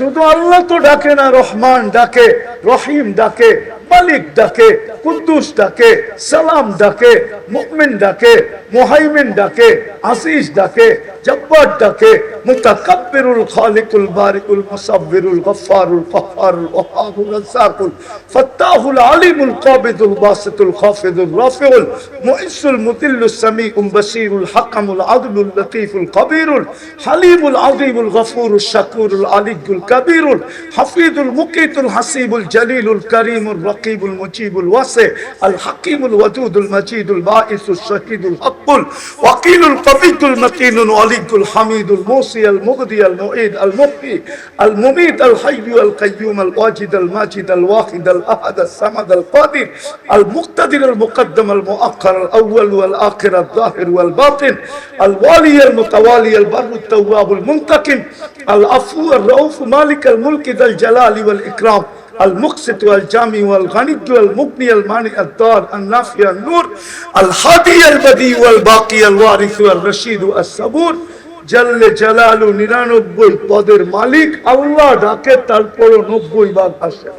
শুধু আল্লাহ তো ডাকে না, রহমান ডাকে, রহিম ডাকে, মালিক ডাকে, কুদ্দুস ডাকে, সালাম ডাকে, মুমিন ডাকে, মুহাইমিন ডাকে, আসিস ডাকে, জব্বার ডাকে, মুতাকাব্বিরুল খালিকুল বারিকুল মুসাব্বিরুল গফফারুল কহ্হারুল ওয়াহাবুর রাজ্জাকুল ফাত্তাহুল আলিমুল কাবিদুল বাসিতুল খাফিদুল রাফিউল মুইসুল মুতিল্লুস সামিউল বাসীরুল হাকামুল আদলুল লতীফুল কবীরুল হালিমুল আযীমুল গফুরুশ শাকুরুল আলিয়্যুল কবীরুল হাফিজুল মুকিতুল হাসিবুল জলিলুল করিমুর রকিবুল মুজিবুল ওয়াসি আল হাকিমুল ওয়াদুদুল মজিদুল বাঈসুশ শাহীদুল হক্কুল ওয়াকিলুল কবিয়্যুল মতিনুল আলিয়্যুল হামিদুল মুসি আল মুগদি আল মুঈদ আল মুহয়ি আল মুমীত আল হাইয়্যু আল কাইয়্যুম আল ওয়াজিদ আল মাজিদ আল ওয়াহিদ আল আহাদ আল সামাদ আল কাদির আল মুক্তাদির আল মুকদ্দম আল মুআক্খার আল আউয়াল ওয়াল আখির আল যাহির ওয়াল বাতিন আল ওয়ালি আল মুতাওয়ালি আল বাররু আত তাওয়াবুল মুনতাকিম আল আফু আর রাউফ মালিক আল মুলকি যাল জালালি ওয়াল ইকরাম المقسط والجامع والغني والمغني المانع الضار النافع النور الهادي البديع والباقي الوارث والرشيد الصبور জল্লে জালালু 99 পদের মালিক আল্লাহ ডাকে, তারপরও 90 ভাগ আসে।